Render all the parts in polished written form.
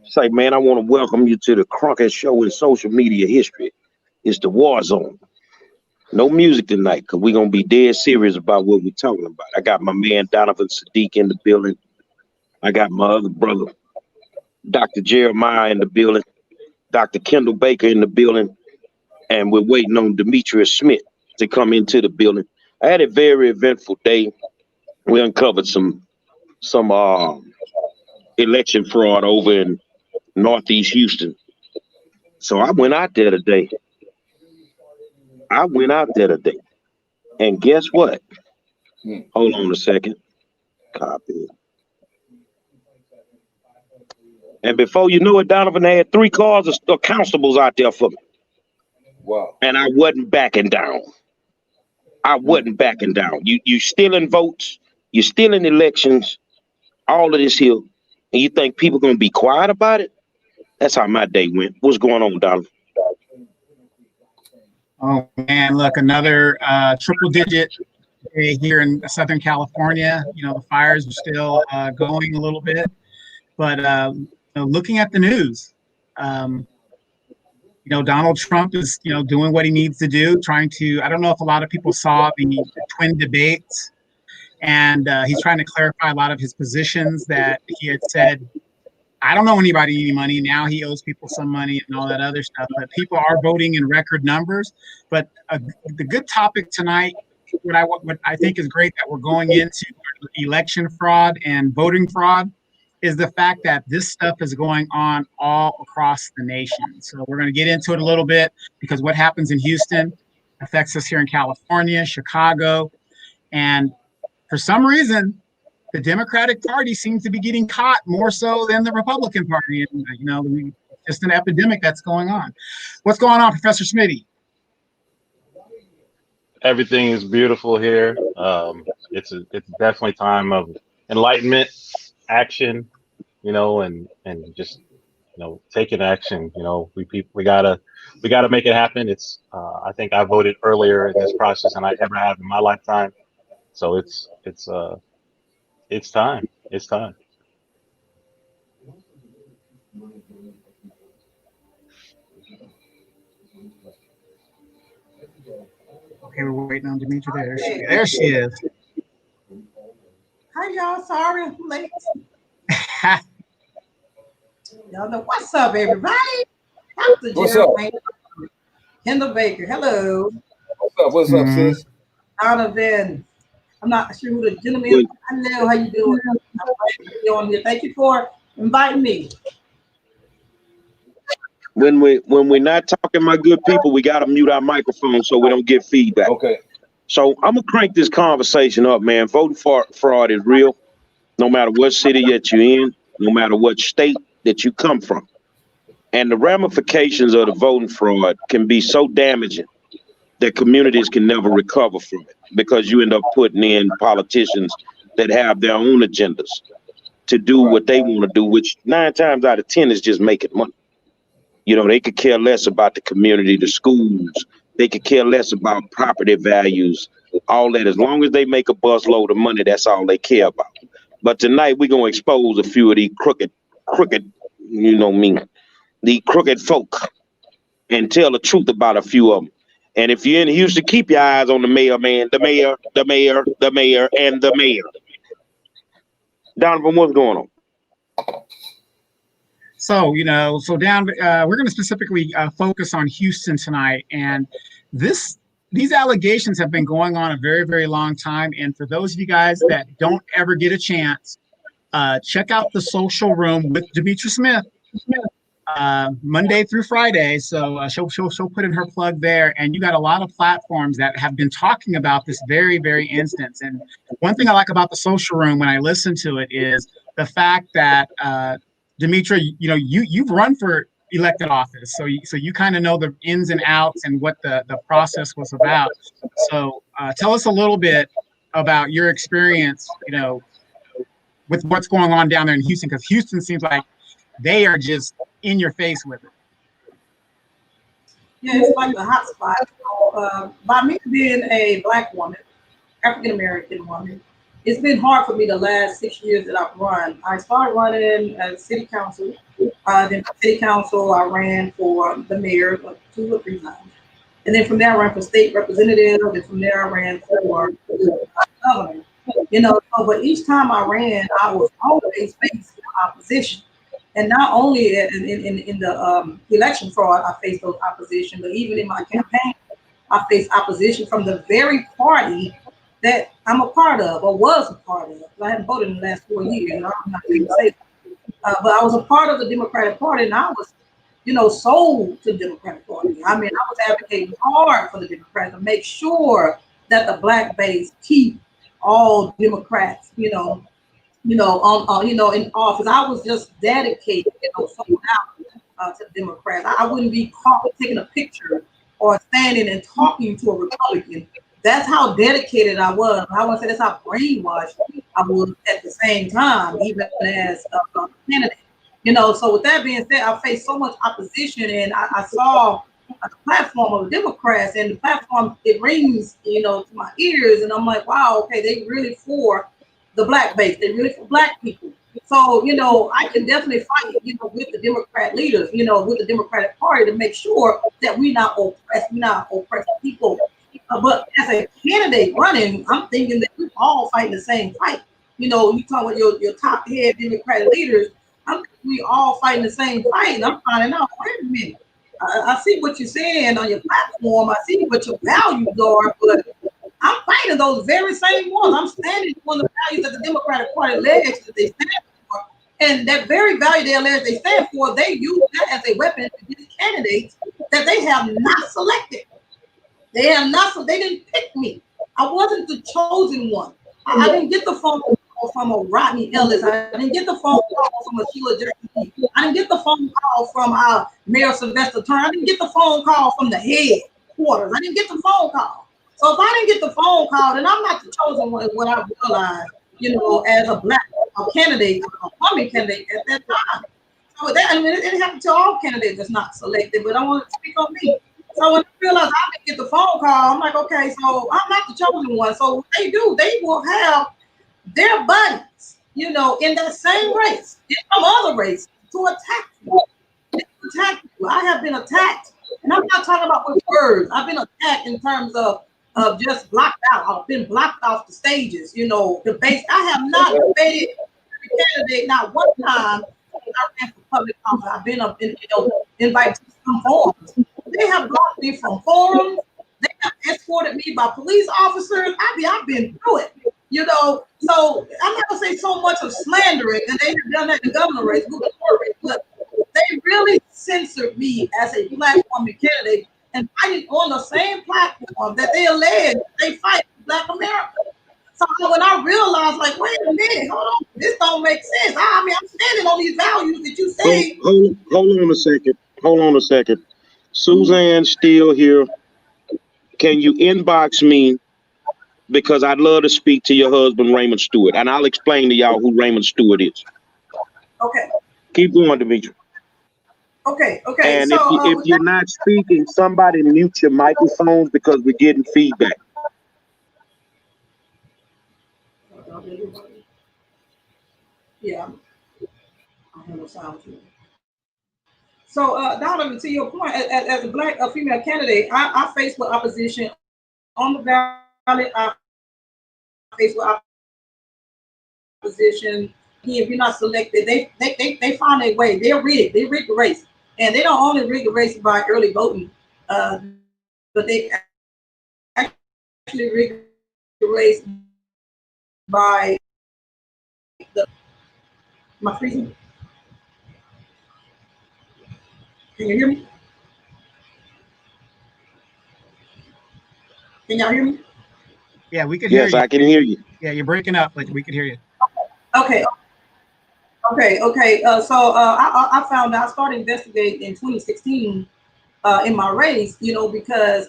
Say, man, I want to welcome you to the Cronkite Show in social media history. It's the war zone. No music tonight because we're going to be dead serious about what we're talking about. I got my man Donovan Sadiq in the building. I got my other brother, Dr. Jeremiah in the building, Dr. Kendall Baker in the building, and we're waiting on Demetrius Smith to come into the building. I had a very eventful day. We uncovered some election fraud over in Northeast Houston. So I went out there today. And guess what? Hold on a second. Copy. And before you knew it, Donovan had 3 cars of constables out there for me. Wow. And I wasn't backing down. You stealing votes, you stealing elections, all of this here, and you think people gonna be quiet about it? That's how my day went. What's going on, Donovan? Oh man, look, another triple digit day here in Southern California. You know, the fires are still going a little bit, but looking at the news, Donald Trump is, doing what he needs to do, trying to, I don't know if a lot of people saw the twin debates, and he's trying to clarify a lot of his positions that he had said, I don't owe anybody any money. Now he owes people some money and all that other stuff, but people are voting in record numbers. But the good topic tonight, what I think is great that we're going into election fraud and voting fraud, is the fact that this stuff is going on all across the nation. So we're going to get into it a little bit because what happens in Houston affects us here in California, Chicago, and for some reason, the Democratic Party seems to be getting caught more so than the Republican Party. And, just an epidemic that's going on. What's going on, Professor Smitty? Everything is beautiful here. It's definitely time of enlightenment, action, and just taking action. We gotta make it happen. It's I think I voted earlier in this process than I ever have in my lifetime. So it's time. It's time. Okay, we're waiting on Demetri. There she is. Hi, y'all. Sorry I'm late. Y'all know what's up, everybody. What's up? Kendall Baker. Hello. What's up, sis? Donovan. I'm not sure who the gentleman is. I know how you doing. I'm on here. Thank you for inviting me. When we're not talking, my good people, we gotta mute our microphone so we don't get feedback. Okay. So I'm gonna crank this conversation up, man. Voting fraud is real, no matter what city that you're in, no matter what state that you come from. And the ramifications of the voting fraud can be so damaging that communities can never recover from it because you end up putting in politicians that have their own agendas to do what they want to do, which 9 times out of 10 is just making money. They could care less about the community, the schools. They could care less about property values, all that. As long as they make a busload of money, that's all they care about. But tonight we're gonna expose a few of these crooked, the crooked folk, and tell the truth about a few of them. And if you're in Houston, keep your eyes on the mayor, man. The mayor, and the mayor. Donovan, what's going on? So, we're going to specifically focus on Houston tonight. And these allegations have been going on a very, very long time. And for those of you guys that don't ever get a chance, check out the Social Room with Demetri Smith. Monday through Friday. So she'll put in her plug there, and you got a lot of platforms that have been talking about this very, very instance. And one thing I like about the Social Room when I listen to it is the fact that Demetri, you've run for elected office, so you kind of know the ins and outs and what the process was about. So tell us a little bit about your experience, with what's going on down there in Houston, because Houston seems like they are just in your face with it. Yeah, it's like a hot spot. By me being a Black woman, African American woman, it's been hard for me the last 6 years that I've run. I started running as city council. Then for city council, I ran for the mayor like 2 or 3 times. And then from there, I ran for state representative. And from there, I ran for governor. You know, so, but each time I ran, I was always faced with opposition. And not only in the election fraud, I faced those opposition, but even in my campaign, I faced opposition from the very party that I'm a part of or was a part of. I haven't voted in the last 4 years. And I'm not going to say that. But I was a part of the Democratic Party, and I was, you know, sold to the Democratic Party. I mean, I was advocating hard for the Democrats to make sure that the black base keep all Democrats, in office. I was just dedicated, sold out to the Democrats. I wouldn't be caught taking a picture or standing and talking to a Republican. That's how dedicated I was. I want to say that's how brainwashed I was at the same time, even as a candidate. So with that being said, I faced so much opposition, and I saw the platform of the Democrats, and the platform, it rings, to my ears, and I'm like, wow, okay, they really for the black base, they really for black people. So, I can definitely fight, with the Democrat leaders, with the Democratic Party to make sure that we're not oppressing people. But as a candidate running, I'm thinking that we're all fighting the same fight. You talk about your top head Democratic leaders. I'm thinking we all fighting the same fight. And I'm finding out, wait a minute. I see what you're saying on your platform. I see what your values are, but I'm fighting those very same ones. I'm standing on the values that the Democratic Party alleged that they stand for. And that very value they allege they stand for, they use that as a weapon against candidates that they have not selected. They didn't pick me. I wasn't the chosen one. I didn't get the phone call from a Rodney Ellis. I didn't get the phone call from a Sheila Jackson. I didn't get the phone call from Mayor Sylvester Turner. I didn't get the phone call from the headquarters. I didn't get the phone call. So if I didn't get the phone call, then I'm not the chosen one, what I realized, as a black candidate, a woman candidate at that time. So it happened to all candidates that's not selected, but I want to speak on me. So when I realized I didn't get the phone call, I'm like, okay, so I'm not the chosen one. So what they do, they will have their buddies, in that same race, in some other race, to attack you. I have been attacked. And I'm not talking about with words. I've been attacked in terms of just blocked out. I've been blocked off the stages, debates. I have not debated a candidate not one time. I ran for public office. I've been invited to some forums. They have blocked me from forums. They have escorted me by police officers. I've been through it, So I'm not gonna say so much of slandering, and they have done that in the governor race, but they really censored me as a black woman candidate and fighting on the same platform that they allege they fight for Black America. So when I realized, like, wait a minute, hold on, this don't make sense. I'm standing on these values that you say. Hold on a second. Suzanne still here. Can you inbox me? Because I'd love to speak to your husband, Raymond Stewart, and I'll explain to y'all who Raymond Stewart is. Okay. Keep going, Demetri. Okay. And so, if you're not speaking, somebody mute your microphones because we're getting feedback. Yeah. I have no sound to it. So, Donovan, to your point, as a black female candidate, I faced with opposition on the ballot. I faced with opposition. If you're not selected, they find a way. They rig the race, and they don't only rig the race by early voting, but they actually rig the race by my freezing. Can you hear me? Can y'all hear me? Yeah, we can hear you. Yes, I can hear you. Yeah, you're breaking up, but we can hear you. Okay. So I found out, I started investigating in 2016 in my race, because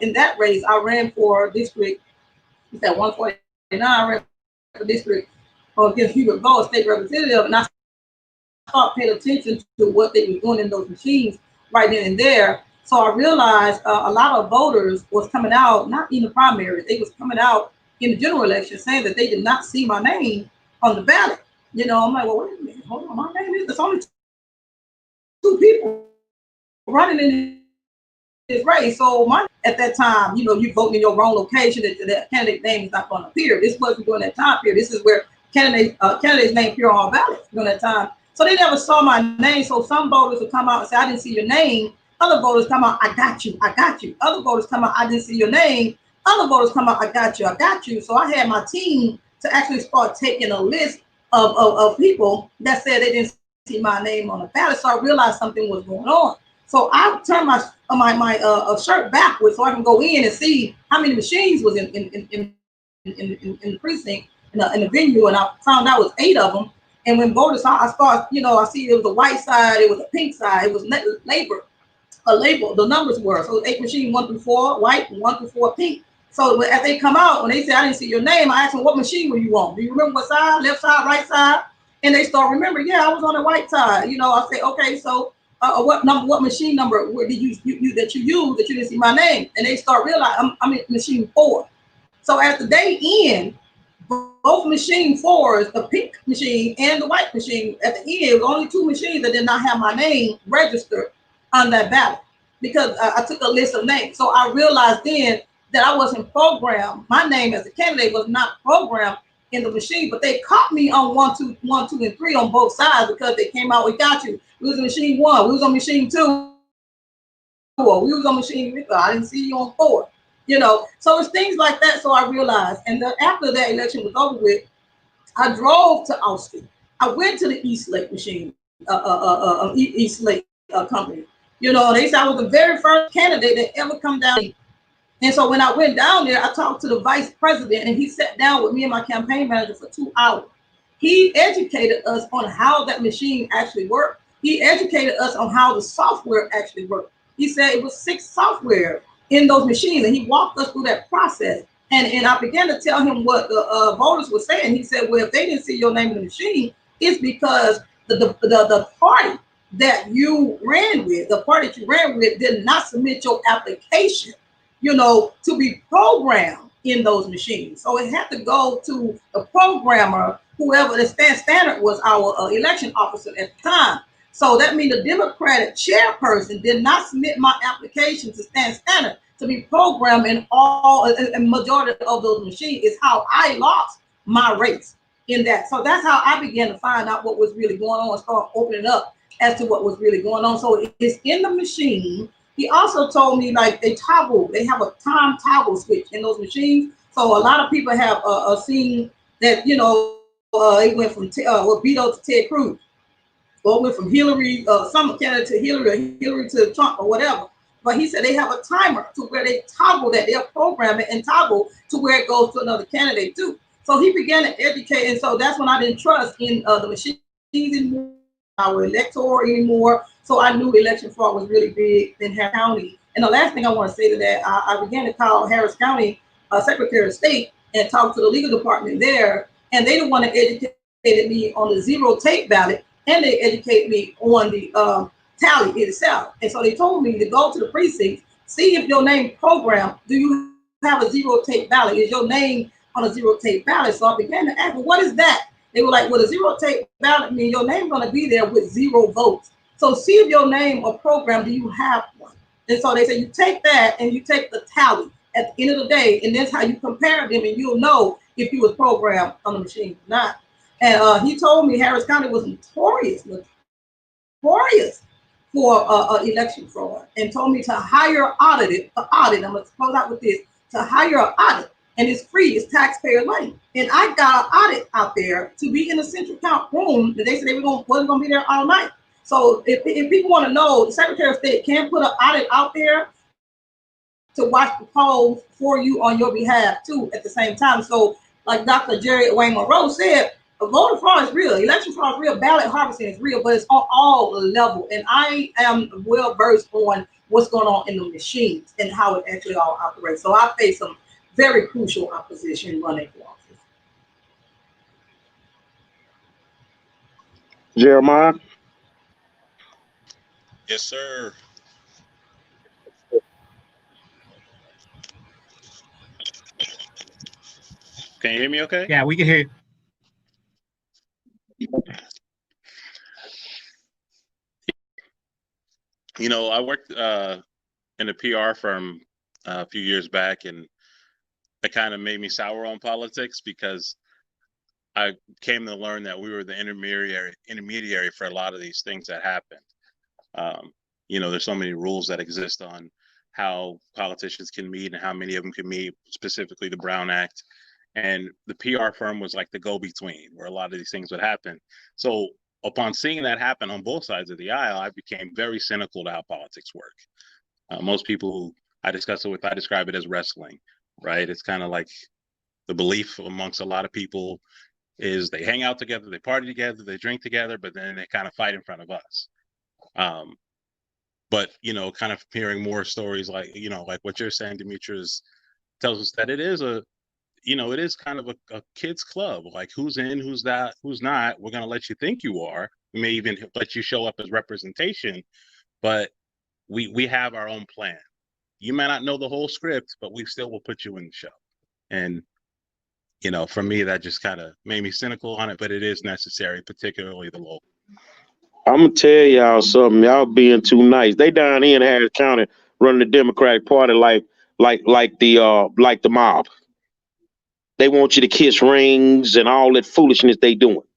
in that race I ran for district, it's at 149, I ran for district against Hubert Bowe, state representative, and I started paying attention to what they were doing in those machines right then and there. So I realized a lot of voters was coming out, not in the primaries, they was coming out in the general election saying that they did not see my name on the ballot. You know, I'm like, well, wait a minute, hold on, my name is, there's only two people running in this race. So at that time, you know, you vote in your wrong location, that candidate name is not going to appear. This wasn't during that time period. This is where candidate's name appear on ballots during that time. So they never saw my name. So some voters would come out and say, I didn't see your name. Other voters come out, I got you, I got you. Other voters come out, I didn't see your name. Other voters come out, I got you, I got you. So I had my team to actually start taking a list of people that said they didn't see my name on the ballot. So I realized something was going on. So I turned my shirt backwards so I can go in and see how many machines was in the precinct, in the venue, and I found out it was 8 of them. And when voters saw, I started, you know, I see it was a white side, it was a pink side, it was label. The numbers were so 8 machines, 1 through 4 white, and 1 through 4 pink. So as they come out, when they say I didn't see your name, I asked them, what machine were you on? Do you remember what side? Left side, right side? And they start remembering, yeah, I was on the white side. You know, I say, okay, so what machine number did you used that you didn't see my name? And they start realizing I'm in machine 4. So at the day end, both machine 4s, the pink machine and the white machine, at the end, it was only 2 machines that did not have my name registered on that ballot because I took a list of names. So I realized then that I wasn't programmed. My name as a candidate was not programmed in the machine, but they caught me on 1, 2, and 3 on both sides because they came out, we got you. We was on machine 1, we was on machine 2, or we was on machine 3. I didn't see you on 4. You know, so it's things like that. So I realized, and then after that election was over with, I drove to Austin. I went to the East Lake machine, East Lake company. You know, they said I was the very first candidate that ever come down. And so when I went down there, I talked to the vice president, and he sat down with me and my campaign manager for 2 hours. He educated us on how that machine actually worked. He educated us on how the software actually worked. He said it was 6 software in those machines, and he walked us through that process. And I began to tell him what the voters were saying. He said, well, if they didn't see your name in the machine, it's because the party that you ran with, did not submit your application, you know, to be programmed in those machines. So it had to go to the programmer, whoever the standard was, our election officer at the time. So that means the Democratic chairperson did not submit my application to standard to be programmed in and majority of those machines. Is how I lost my race in that. So that's how I began to find out what was really going on and start opening up as to what was really going on. So it's in the machine. He also told me like they have a time toggle switch in those machines. So a lot of people have seen that, you know, it went from Beto to Ted Cruz, or it went from Hillary, some candidate to Hillary, or Hillary to Trump, or whatever. But he said they have a timer to where they toggle that, they'll program it and toggle to where it goes to another candidate too. So he began to educate, and so that's when I didn't trust in the machines anymore, our electoral anymore. So I knew election fraud was really big in Harris County. And the last thing I want to say to that, I began to call Harris County Secretary of State and talk to the legal department there, and they didn't want to educate me on the zero tape ballot, and they educate me on the tally itself. And so they told me to go to the precinct, see if your name program, do you have a zero tape ballot? Is your name on a zero tape ballot? So I began to ask, well, what is that? They were like, well, a zero tape ballot means your name's going to be there with 0 votes. So see if your name or program, do you have one? And so they say you take that and you take the tally at the end of the day, and that's how you compare them, and you'll know if you was programmed on the machine or not. And he told me Harris County was notorious for election fraud, and told me to hire audit. I'm going to close out with this, to hire an audit, and it's free, it's taxpayer money. And I got an audit out there to be in the central count room that they said they wasn't going to be there all night. So if people want to know, the Secretary of State can put an audit out there to watch the polls for you on your behalf too at the same time. So like Dr. Jerry Wayne Monroe said, voter fraud is real, election fraud is real, ballot harvesting is real, but it's on all levels. And I am well versed on what's going on in the machines and how it actually all operates. So I face some very crucial opposition running for office. Jeremiah? Yes, sir. Can you hear me okay? Yeah, we can hear you. You know, I worked in a PR firm a few years back, and it kind of made me sour on politics because I came to learn that we were the intermediary for a lot of these things that happened. You know, there's so many rules that exist on how politicians can meet and how many of them can meet, specifically the Brown Act. And the PR firm was like the go-between where a lot of these things would happen. So upon seeing that happen on both sides of the aisle, I became very cynical to how politics work. Most people who I discuss it with, I describe it as wrestling, right? It's kind of like the belief amongst a lot of people is they hang out together, they party together, they drink together, but then they kind of fight in front of us. But, you know, kind of hearing more stories like, you know, like what you're saying, Demetrius, tells us that it is it is kind of a kid's club. Like who's in, who's not. We're going to let you think you are. We may even let you show up as representation, but we have our own plan. You may not know the whole script, but we still will put you in the show. And, you know, for me, that just kind of made me cynical on it, but it is necessary, particularly the local. I'm gonna tell y'all something. Y'all being too nice. They down here in Harris County running the Democratic Party like the mob. They want you to kiss rings and all that foolishness they doing.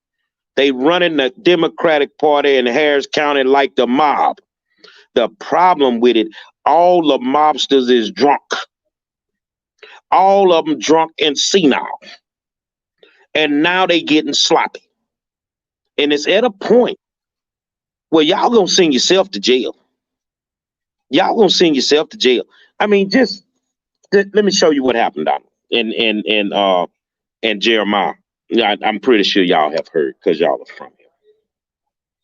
They running the Democratic Party in Harris County like the mob. The problem with it, all the mobsters is drunk. All of them drunk and senile. And now they getting sloppy. And it's at a point where y'all gonna send yourself to jail. Y'all gonna send yourself to jail. I mean, just let me show you what happened, Donald and Jeremiah. Yeah, I'm pretty sure y'all have heard because y'all are from here.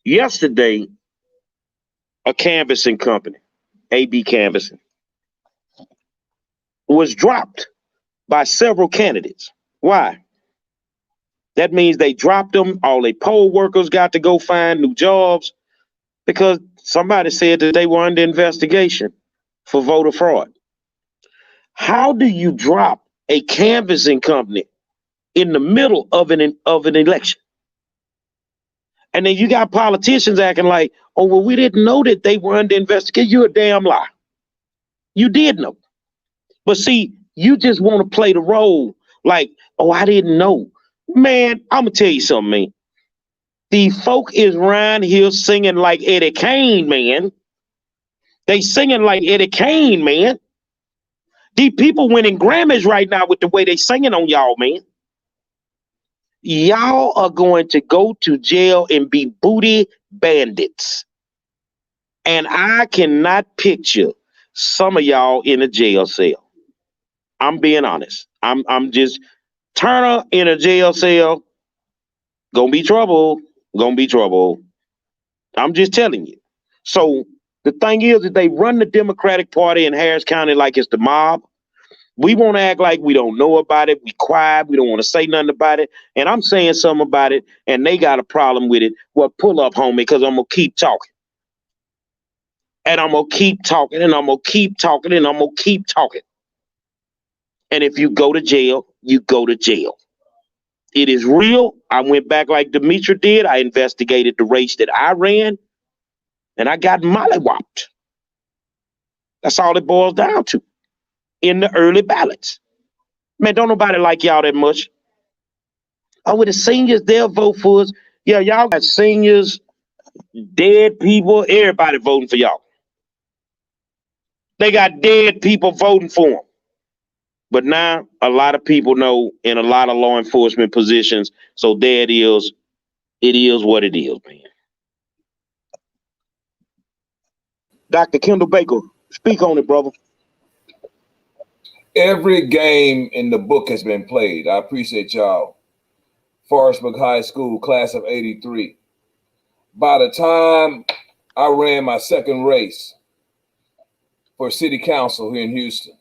Yesterday, a canvassing company, AB Canvassing, was dropped by several candidates. Why? That means they dropped them. All their poll workers got to go find new jobs because somebody said that they were under investigation for voter fraud. How do you drop a canvassing company in the middle of an election? And then you got politicians acting like, oh, well, we didn't know that they were under investigation. You're a damn lie. You did know. But see, you just want to play the role like, oh, I didn't know. Man, I'm going to tell you something, man. The folk is around here singing like Eddie Kane, man. They singing like Eddie Kane, man. These people winning Grammys right now with the way they singing on y'all, man. Y'all are going to go to jail and be booty bandits. And I cannot picture some of y'all in a jail cell. I'm being honest. I'm just Turner in a jail cell. Gonna be trouble. Gonna be trouble. I'm just telling you. So the thing is that they run the Democratic Party in Harris County like it's the mob. We want to act like we don't know about it. We quiet. We don't want to say nothing about it. And I'm saying something about it, and they got a problem with it. Well, pull up, homie, because I'm going to keep talking. And I'm going to keep talking, and I'm going to keep talking, and I'm going to keep talking. And if you go to jail, you go to jail. It is real. I went back like Demetra did. I investigated the race that I ran, and I got mollywopped. That's all it boils down to. In the early ballots. Man, don't nobody like y'all that much. Oh, with the seniors, they'll vote for us. Yeah, y'all got seniors, dead people, everybody voting for y'all. They got dead people voting for them. But now a lot of people know in a lot of law enforcement positions, so there it is. It is what it is, man. Dr. Kendall Baker, speak on it, brother. Every game in the book has been played. I appreciate y'all. Forestburg High School, class of 83. By the time I ran my second race for city council here in Houston,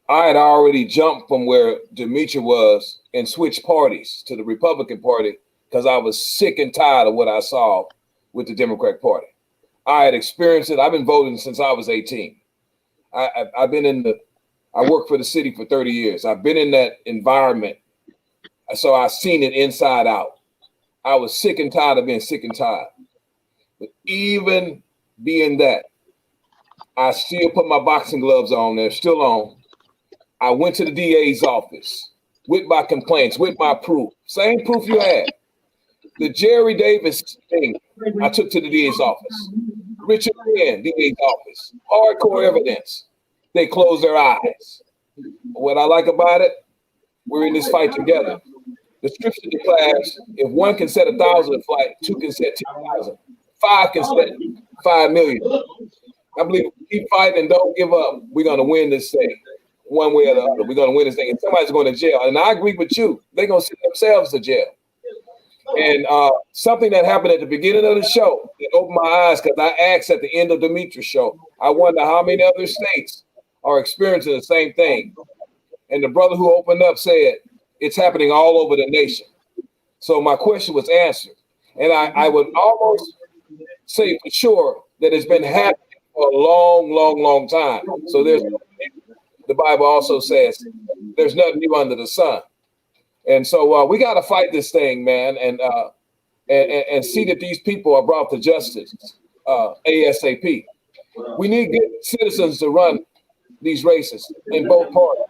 I had already jumped from where Demetra was and switched parties to the Republican Party because I was sick and tired of what I saw with the Democratic Party. I had experienced it. I've been voting since I was 18. I worked for the city for 30 years. I've been in that environment So I seen it inside out. I was sick and tired of being sick and tired. But even being that, I still put my boxing gloves on. They're still on. I went to the DA's office with my complaints, with my proof. Same proof you had. The Jerry Davis thing I took to the DA's office. Richard Penn, DA's office. Hardcore evidence. They closed their eyes. What I like about it, we're in this fight together. The scripture declares if one can set 1,000 a flight, two can set 10,000, five can set 5 million. I believe if we keep fighting and don't give up, we're going to win this thing one way or the other. We're going to win this thing. And somebody's going to jail. And I agree with you. They're going to send themselves to jail. And something that happened at the beginning of the show that opened my eyes, because I asked at the end of Demetrius' show, I wonder how many other states are experiencing the same thing. And the brother who opened up said, it's happening all over the nation. So my question was answered. And I would almost say for sure that it's been happening for a long, long, long time. So the Bible also says there's nothing new under the sun. And so we got to fight this thing, man, and see that these people are brought to justice ASAP. We need good citizens to run these races in both parties.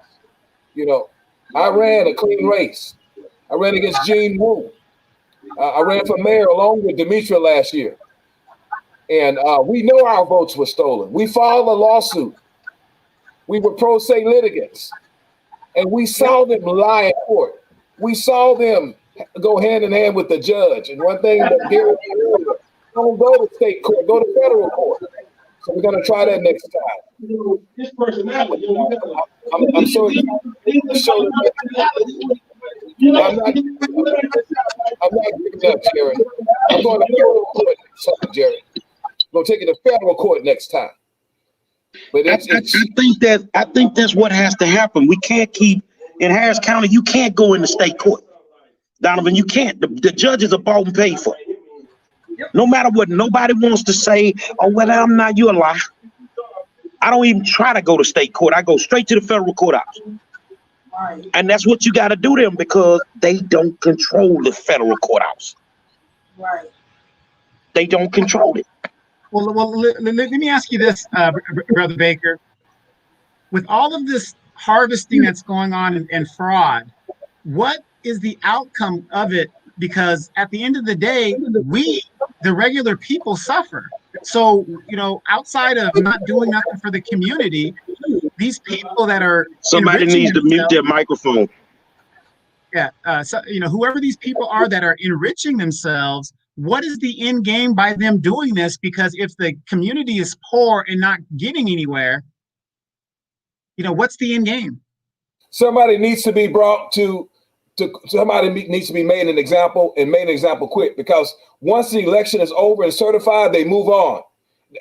You know, I ran a clean race. I ran against Gene Wu. I ran for mayor along with Demetria last year. And we know our votes were stolen. We filed a lawsuit. We were pro se litigants. And we saw them lie in court. We saw them go hand in hand with the judge. And one thing that Gary said earlier, don't go to state court, go to federal court. So we're going to try that next time. This personality, I'm so excited to show them. I'm not giving up, Jerry. I'm going to federal court next time, Jerry. I'm going to take it to federal court next time. But I think that's what has to happen. We can't keep in Harris County. You can't go into state court, Donovan. You can't. The judges are bought and paid for. No matter what nobody wants to say, oh well, I'm not. You a lie. I don't even try to go to state court. I go straight to the federal courthouse. Right. And that's what you got to do to them because they don't control the federal courthouse. Right. They don't control it. Well, let me ask you this, Brother Baker. With all of this harvesting that's going on and fraud, what is the outcome of it? Because at the end of the day, we, the regular people, suffer. So, you know, outside of not doing nothing for the community, these people that are somebody needs to mute their microphone. Yeah, so you know, whoever these people are that are enriching themselves, what is the end game by them doing this? Because if the community is poor and not getting anywhere, you know, what's the end game? Somebody needs to be brought to somebody needs to be made an example and made an example quick, because once the election is over and certified, they move on.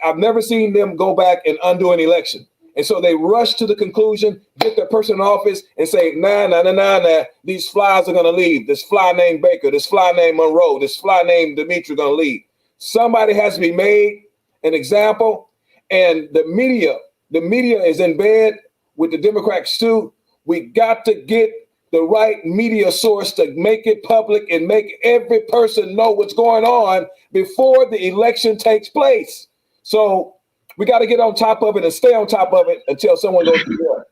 I've never seen them go back and undo an election. And so they rush to the conclusion, get their person in office and say, nah, these flies are going to leave. This fly named Baker, this fly named Monroe, this fly named Dimitri going to leave. Somebody has to be made an example. And the media is in bed with the Democrats too. We got to get the right media source to make it public and make every person know what's going on before the election takes place. So we got to get on top of it and stay on top of it until someone goes to war.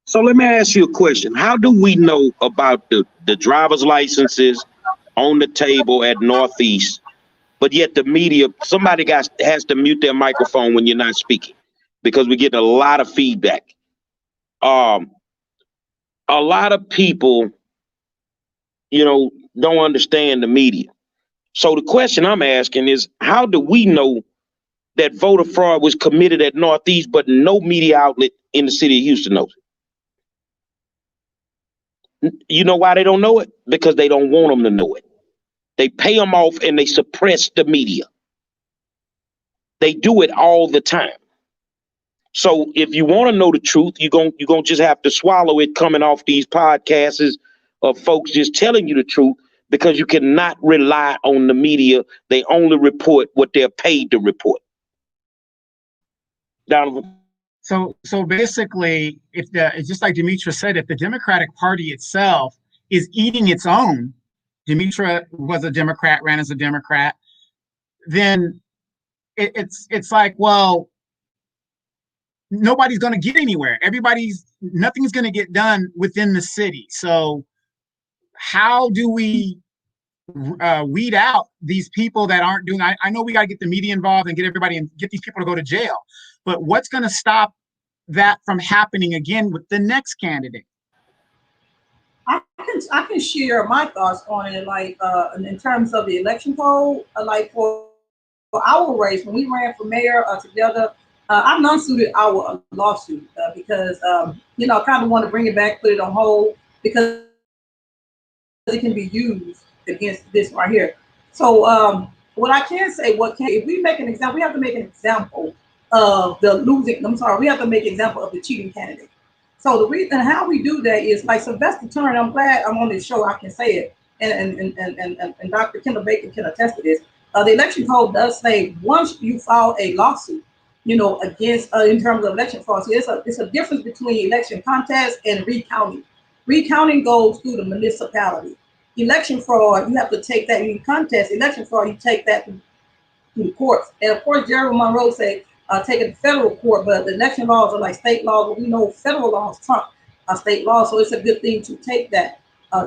So let me ask you a question. How do we know about the driver's licenses on the table at Northeast, but yet the media, somebody has to mute their microphone when you're not speaking, because we get a lot of feedback. A lot of people, you know, don't understand the media. So the question I'm asking is, how do we know that voter fraud was committed at Northeast, but no media outlet in the city of Houston knows it? You know why they don't know it? Because they don't want them to know it. They pay them off and they suppress the media. They do it all the time. So if you want to know the truth, you're gonna just have to swallow it coming off these podcasts of folks just telling you the truth, because you cannot rely on the media. They only report what they're paid to report. Donovan. So basically, it's just like Demetrius said, if the Democratic Party itself is eating its own, Demetra was a Democrat, ran as a Democrat, then it's like, well, nobody's going to get anywhere. Nothing's going to get done within the city. So how do we weed out these people that aren't doing? I know we got to get the media involved and get everybody and get these people to go to jail. But what's going to stop that from happening again with the next candidate? I can share my thoughts on it, like in terms of the election code, like for our race when we ran for mayor together. I've non-suited our lawsuit because I kind of want to bring it back, put it on hold because it can be used against this right here. So what I can say, if we make an example, we have to make an example of the losing. I'm sorry, we have to make an example of the cheating candidate. So the reason how we do that is like Sylvester Turner. I'm glad I'm on this show. I can say it, and Dr. Kendall Baker can attest to this. The election code does say once you file a lawsuit, against in terms of election fraud. So it's a difference between election contest and recounting. Recounting goes through the municipality. Election fraud, you have to take that in contest. Election fraud, you take that to the courts. And of course, Jerry Monroe said take it to federal court, but the election laws are like state laws, but we know federal laws trump state laws, so it's a good thing to take that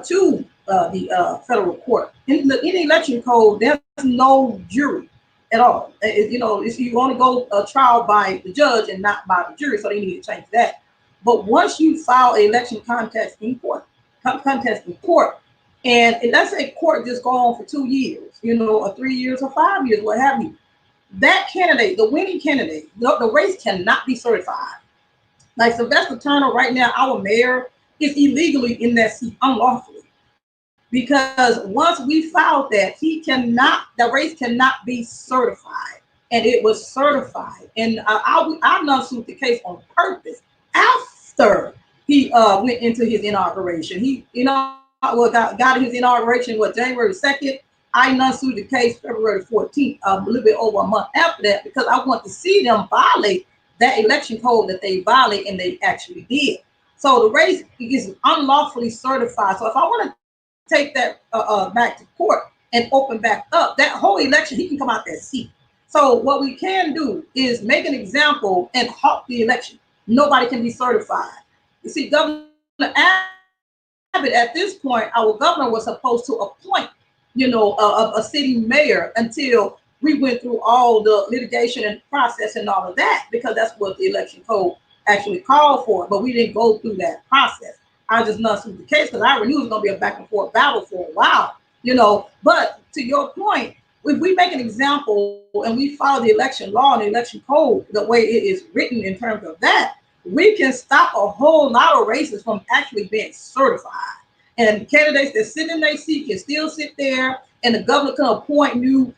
to the federal court. In the election code, there's no jury at all. You want to go trial by the judge and not by the jury, so they need to change that. But once you file an election contest in court, and let's say court just go on for 2 years, or 3 years or 5 years, what have you, that candidate, the winning candidate, the race cannot be certified. Like Sylvester Turner right now, our mayor, is illegally in that seat unlawfully. Because once we filed that, the race cannot be certified. And it was certified. And I non-sued the case on purpose after he went into his inauguration. He, got his inauguration, January 2nd. I non-sued the case February 14th, a little bit over a month after that, because I want to see them violate that election code that they violate, and they actually did. So the race is unlawfully certified. So if I want to take that back to court and open back up, that whole election, he can come out that seat. So what we can do is make an example and halt the election. Nobody can be certified. You see, Governor Abbott, at this point, our governor was supposed to appoint, a city mayor until we went through all the litigation and process and all of that, because that's what the election code actually called for. But we didn't go through that process. I just non-sued the case because I already knew it was going to be a back and forth battle for a while, But to your point, if we make an example and we follow the election law and the election code the way it is written in terms of that, we can stop a whole lot of races from actually being certified. And candidates that sit in their seat can still sit there, and the governor can appoint new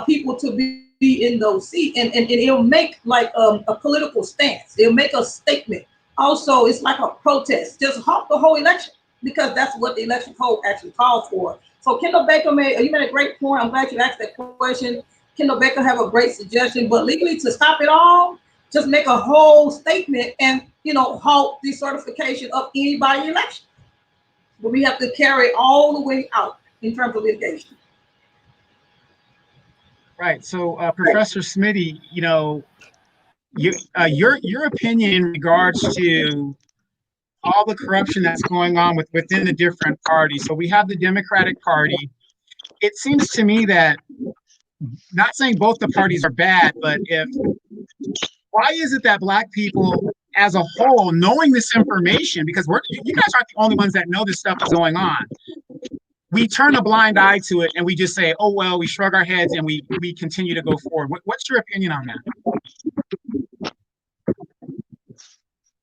people to be in those seats, and it'll make like a political stance. It'll make a statement. Also, it's like a protest. Just halt the whole election, because that's what the election code actually called for. So Kendall Baker you made a great point. I'm glad you asked that question. Kendall Baker have a great suggestion, but legally to stop it all, just make a whole statement and halt the certification of anybody election. But we have to carry all the way out in terms of litigation. Right. So, Professor Smitty, your opinion in regards to all the corruption that's going on within the different parties. So we have the Democratic Party. It seems to me that, not saying both the parties are bad, but why is it that Black people as a whole, knowing this information, because you guys aren't the only ones that know this stuff is going on, we turn a blind eye to it and we just say, oh, well, we shrug our heads and we continue to go forward. What's your opinion on that?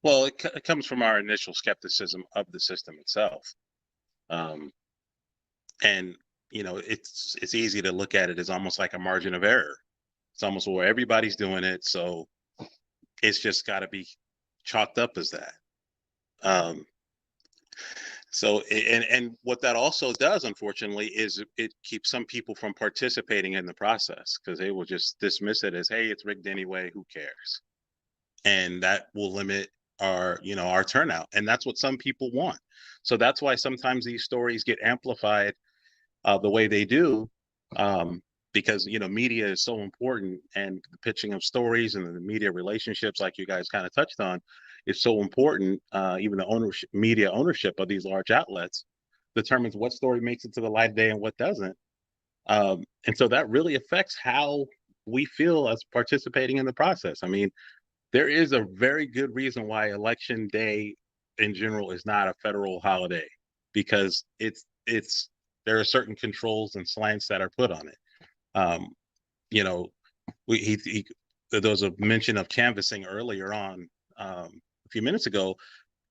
Well, it comes from our initial skepticism of the system itself. And, it's easy to look at it as almost like a margin of error. It's almost where everybody's doing it. So it's just got to be chalked up as that. So, and what that also does, unfortunately, is it keeps some people from participating in the process, because they will just dismiss it as, hey, it's rigged anyway, who cares? And that will limit our turnout, and that's what some people want. So that's why sometimes these stories get amplified the way they do, because media is so important, and the pitching of stories and the media relationships, like you guys kind of touched on, is so important. Even the media ownership of these large outlets determines what story makes it to the light of day and what doesn't. And so that really affects how we feel as participating in the process. I mean, there is a very good reason why Election Day in general is not a federal holiday, because there are certain controls and slants that are put on it. There was a mention of canvassing earlier on a few minutes ago,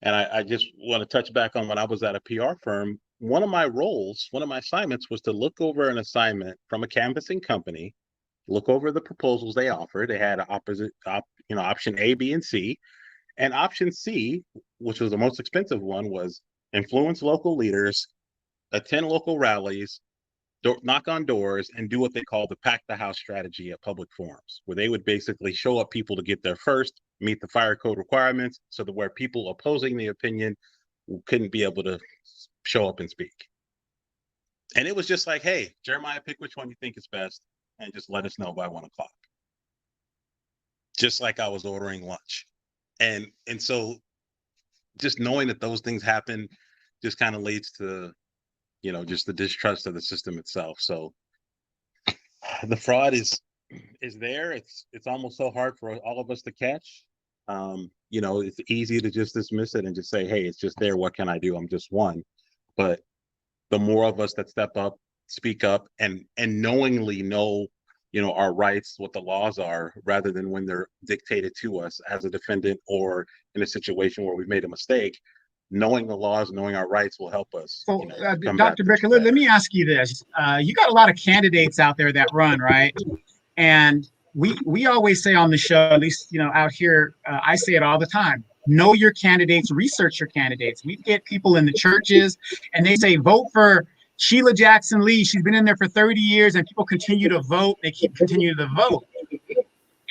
and I just want to touch back on when I was at a PR firm. One of my assignments was to look over an assignment from a canvassing company, look over the proposals they offered. They had option A, B, and C. And option C, which was the most expensive one, was influence local leaders, attend local rallies, knock on doors, and do what they call the pack the house strategy at public forums, where they would basically show up people to get there first, meet the fire code requirements, so that where people opposing the opinion couldn't be able to show up and speak. And it was just like, hey, Jeremiah, pick which one you think is best, and just let us know by 1 o'clock. Just like I was ordering lunch. And so just knowing that those things happen just kind of leads to, just the distrust of the system itself. So the fraud is there. It's almost so hard for all of us to catch. It's easy to just dismiss it and just say, hey, it's just there. What can I do? I'm just one. But the more of us that step up, speak up, and knowingly know, our rights, what the laws are, rather than when they're dictated to us as a defendant or in a situation where we've made a mistake, knowing the laws, knowing our rights will help us. So, Dr. Bricker, let me ask you this. You got a lot of candidates out there that run, right? And we always say on the show, at least, out here, I say it all the time. Know your candidates, research your candidates. We get people in the churches and they say, vote for Sheila Jackson Lee. She's been in there for 30 years and people continue to vote. They continue to vote.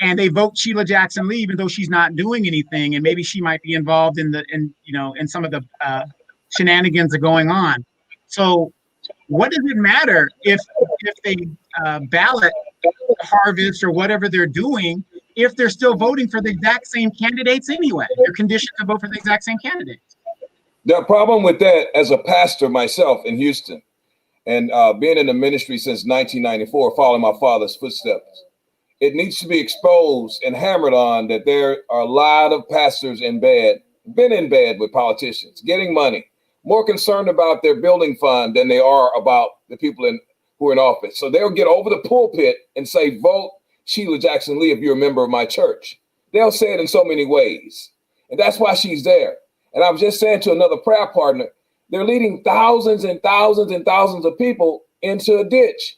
And they vote Sheila Jackson Lee, even though she's not doing anything. And maybe she might be involved in some of the shenanigans that are going on. So what does it matter if they ballot harvest or whatever they're doing, if they're still voting for the exact same candidates anyway? They're conditioned to vote for the exact same candidates. The problem with that, as a pastor myself in Houston, and being in the ministry since 1994, following my father's footsteps, it needs to be exposed and hammered on that there are a lot of pastors been in bed with politicians, getting money, more concerned about their building fund than they are about the people who are in office. So they'll get over the pulpit and say, vote Sheila Jackson Lee if you're a member of my church. They'll say it in so many ways. And that's why she's there. And I was just saying to another prayer partner, they're leading thousands and thousands and thousands of people into a ditch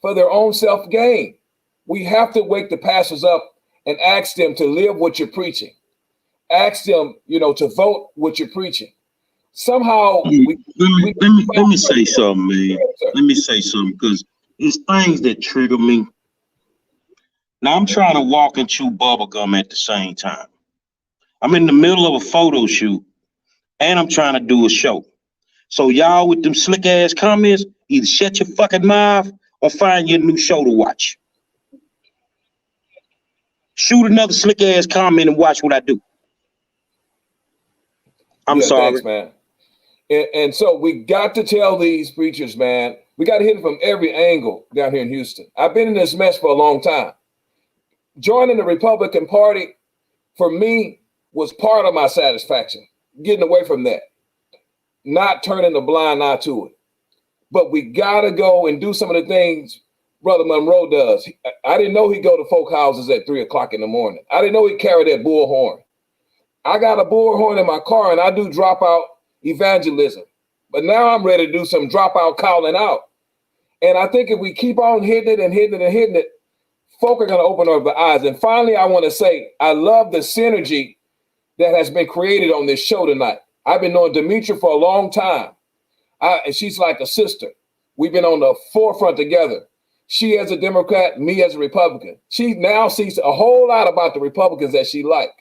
for their own self-gain. We have to wake the pastors up and ask them to live what you're preaching. Ask them, to vote what you're preaching. Somehow, let me say something, man. Let me say something, because it's things that trigger me. Now I'm trying to walk and chew bubble gum at the same time. I'm in the middle of a photo shoot, and I'm trying to do a show. So y'all with them slick ass comments, either shut your fucking mouth or find your new show to watch. Shoot another slick ass comment and watch what I do. I'm sorry. Thanks, man. And so we got to tell these preachers, man, we got to hit it from every angle down here in Houston. I've been in this mess for a long time. Joining the Republican Party, for me, was part of my satisfaction, getting away from that, not turning a blind eye to it. But we got to go and do some of the things Brother Monroe does. I didn't know he'd go to folk houses at 3 o'clock in the morning. I didn't know he'd carry that bullhorn. I got a bullhorn in my car and I do dropout evangelism. But now I'm ready to do some dropout calling out. And I think if we keep on hitting it and hitting it and hitting it, folk are going to open up their eyes. And finally, I want to say, I love the synergy that has been created on this show tonight. I've been knowing Demetra for a long time. And she's like a sister. We've been on the forefront together. She as a Democrat, me as a Republican. She now sees a whole lot about the Republicans that she likes.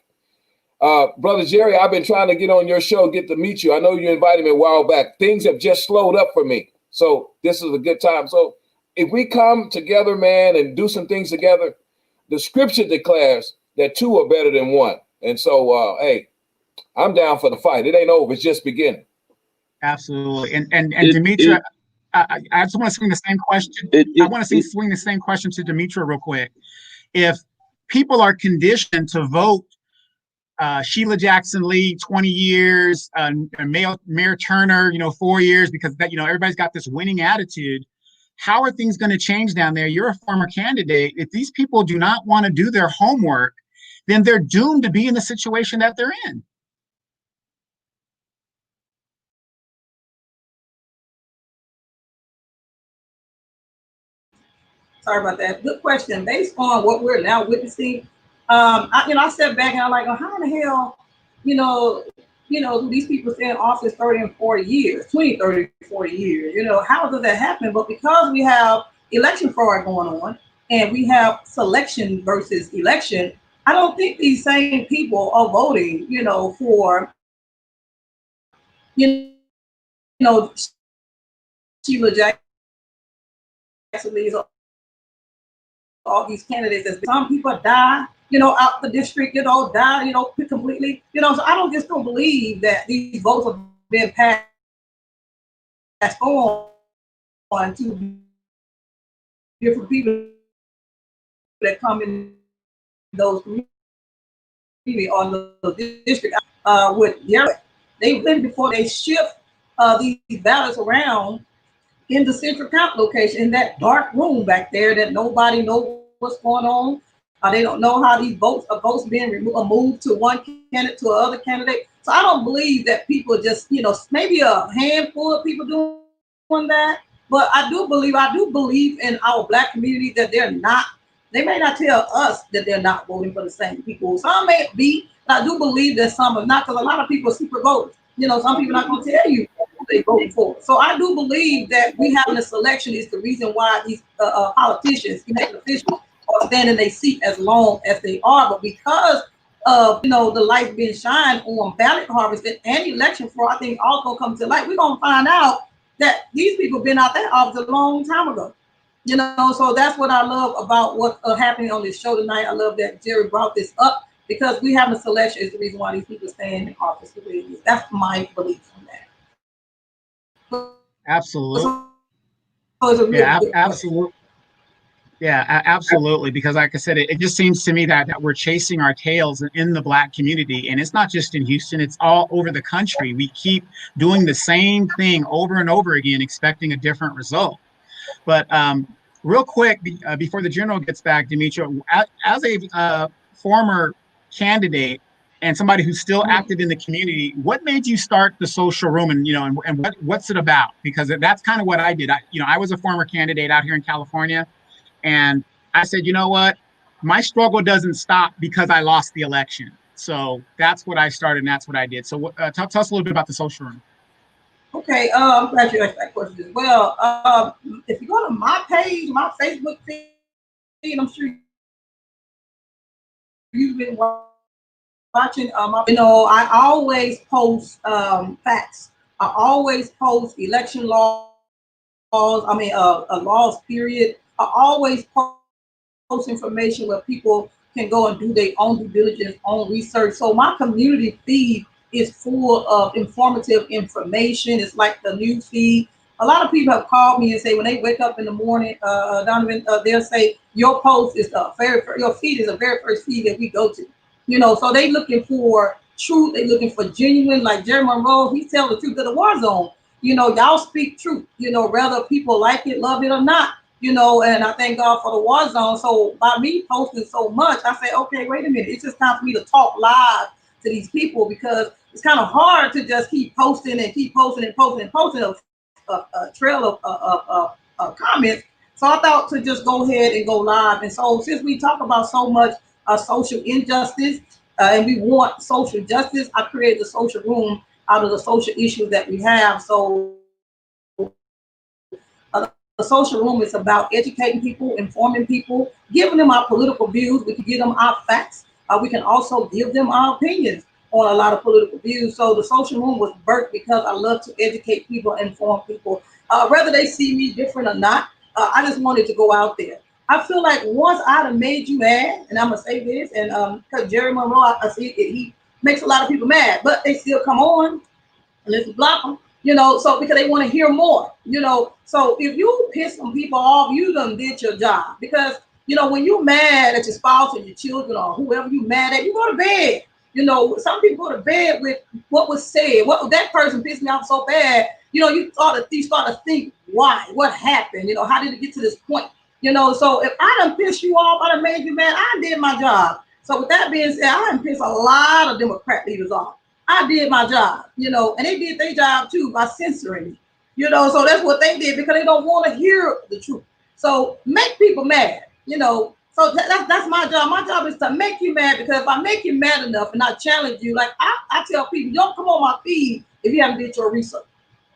Brother Jerry, I've been trying to get on your show, get to meet you. I know you invited me a while back. Things have just slowed up for me. So this is a good time. So if we come together, man, and do some things together, the scripture declares that two are better than one. And so, hey, I'm down for the fight. It ain't over. It's just beginning. Absolutely. And Demetra, I just want to swing the same question. I want to swing the same question to Demetra real quick. If people are conditioned to vote Sheila Jackson Lee 20 years, Mayor Turner, 4 years, because that everybody's got this winning attitude. How are things going to change down there? You're a former candidate. If these people do not want to do their homework, then they're doomed to be in the situation that they're in. Sorry about that. Good question. Based on what we're now witnessing, I step back and I'm like, oh, how in the hell, these people stay in office 30 and 40 years, 20, 30, 40 years, how does that happen? But because we have election fraud going on and we have selection versus election, I don't think these same people are voting, for, Sheila Jackson Lee's, all these candidates. Some people die, out the district, die, completely, so I don't believe that these votes have been passed on to different people that come in those communities on the district with they've been before they shift these ballots around in the central count location, in that dark room back there that nobody knows what's going on. They don't know how these votes being moved to one candidate to another candidate. So I don't believe that people just, maybe a handful of people doing that. But I do believe in our Black community that they may not tell us that they're not voting for the same people. Some may be, but I do believe that some are not, because a lot of people are super voters. Some people are not going to tell you who they voted for. So I do believe that we having a selection is the reason why these politicians, elected officials, are standing in their seat as long as they are. But because of the light being shined on ballot harvesting and election fraud, I think all gonna come to light. We're gonna find out that these people been out that office a long time ago. So that's what I love about what's happening on this show tonight. I love that Jerry brought this up, because we have a selection is the reason why these people staying in office the way it is. That's my belief on that. Absolutely. So absolutely. Yeah, absolutely. Because like I said, it just seems to me that we're chasing our tails in the Black community. And it's not just in Houston, it's all over the country. We keep doing the same thing over and over again, expecting a different result. But real quick, before the general gets back, Demetra, as a former candidate and somebody who's still active in the community, what made you start the social room, and what's it about? Because that's kind of what I did. I was a former candidate out here in California, and I said, you know what, my struggle doesn't stop because I lost the election. So that's what I started, and that's what I did. So tell us a little bit about the social room. Okay, I'm glad you asked that question as well. If you go to my page, my Facebook feed, I'm sure you've been watching. I always post facts. I always post election laws. Laws. Period. I always post information where people can go and do their own due diligence, own research. So my community feed is full of informative information. It's like the news feed. A lot of people have called me and say when they wake up in the morning, Donovan, they'll say your post is your feed is the very first feed that we go to. So they looking for truth. They looking for genuine. Like Jerry Monroe, he's telling the truth of the war zone. Y'all speak truth. Whether people like it, love it or not. And I thank God for the war zone. So by me posting so much, I say, okay, wait a minute. It's just time for me to talk live to these people, because it's kind of hard to just keep posting and keep posting and posting and posting a trail of comments. So I thought to just go ahead and go live. And so since we talk about so much social injustice and we want social justice, I created the social room out of the social issues that we have. So the social room is about educating people, informing people, giving them our political views. We can give them our facts. We can also give them our opinions. on a lot of political views. So the social movement was birthed because I love to educate people, inform people, whether they see me different or not. I just wanted to go out there. I feel like once I'd have made you mad, and I'm gonna say this, and because Jerry Monroe, I see it, he makes a lot of people mad, but they still come on and let's block them, so because they want to hear more, So if you piss some people off, you done did your job. Because, when you're mad at your spouse or your children or whoever you mad at, you go to bed. Some people go to bed with what was said. What that person pissed me off so bad, you start to think, why? What happened? How did it get to this point? So if I done pissed you off, I done made you mad, I did my job. So with that being said, I done pissed a lot of Democrat leaders off. I did my job, and they did their job too by censoring me, so that's what they did because they don't want to hear the truth. So make people mad, so that's my job. My job is to make you mad, because if I make you mad enough and I challenge you, like I tell people, don't come on my feed if you haven't did your research.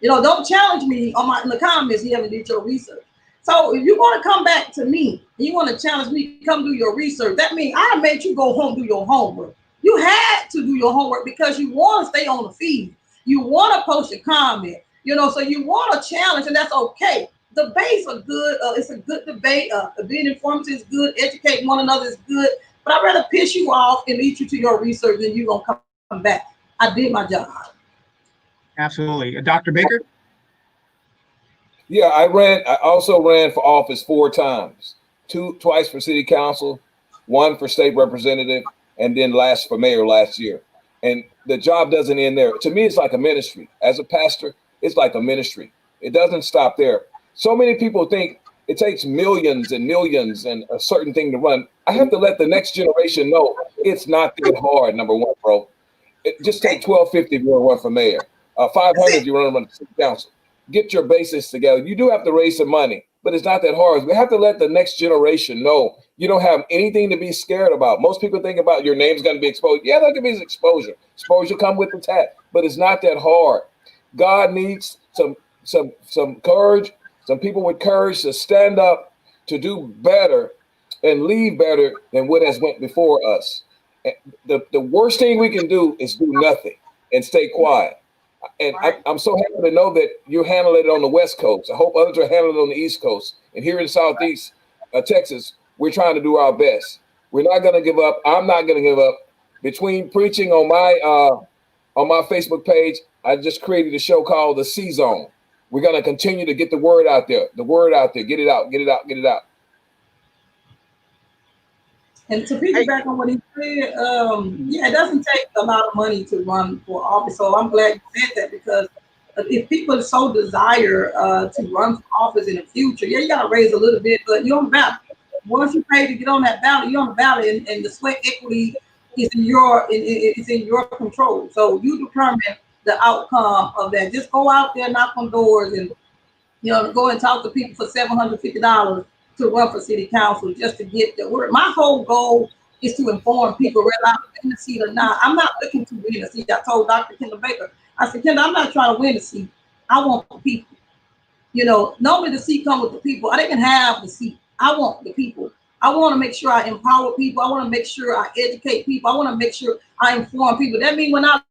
Don't challenge me in the comments if you haven't did your research. So if you want to come back to me and you want to challenge me, come do your research. That means I made you go home, do your homework. You had to do your homework because you want to stay on the feed. You want to post your comment, so you want to challenge, and that's okay. Debates are good. It's a good debate. Being informative is good. Educating one another is good. But I'd rather piss you off and lead you to your research than you going to come back. I did my job. Absolutely. Dr. Baker? Yeah, I also ran for office 4 times. Twice for city council, 1 for state representative, and then last for mayor last year. And the job doesn't end there. To me, it's like a ministry. As a pastor, it's like a ministry. It doesn't stop there. So many people think it takes millions and millions and a certain thing to run. I have to let the next generation know it's not that hard, number one, bro. Just take $1,250 if you want to run for mayor. $500 if you want to run for city council. Get your bases together. You do have to raise some money, but it's not that hard. We have to let the next generation know you don't have anything to be scared about. Most people think about your name's going to be exposed. Yeah, that could be exposure. Exposure come with the tag, but it's not that hard. God needs some courage, some people with courage to stand up, to do better and leave better than what has went before us. The worst thing we can do is do nothing and stay quiet. And I'm so happy to know that you're handling it on the West Coast. I hope others are handling it on the East Coast. And here in Southeast Texas, we're trying to do our best. We're not going to give up. I'm not going to give up. Between preaching on my Facebook page, I just created a show called The C Zone. We're going to continue to get the word out there. The word out there. Get it out. Get it out. Get it out. And to piggyback on what he said, it doesn't take a lot of money to run for office. So I'm glad you said that, because if people so desire to run for office in the future, you got to raise a little bit, but you're on the ballot. Once you pay to get on that ballot, you're on the ballot, and the sweat equity is in your control. So you determine the outcome of that. Just go out there, knock on doors, and go and talk to people for $750 to run for city council just to get the word. My whole goal is to inform people whether I'm in the seat or not. I'm not looking to win a seat. I told Dr. Kendall Baker, I said, Kendall, I'm not trying to win a seat. I want the people. Normally the seat comes with the people. I didn't have the seat. I want the people. I want to make sure I empower people. I want to make sure I educate people. I want to make sure I inform people. That means when I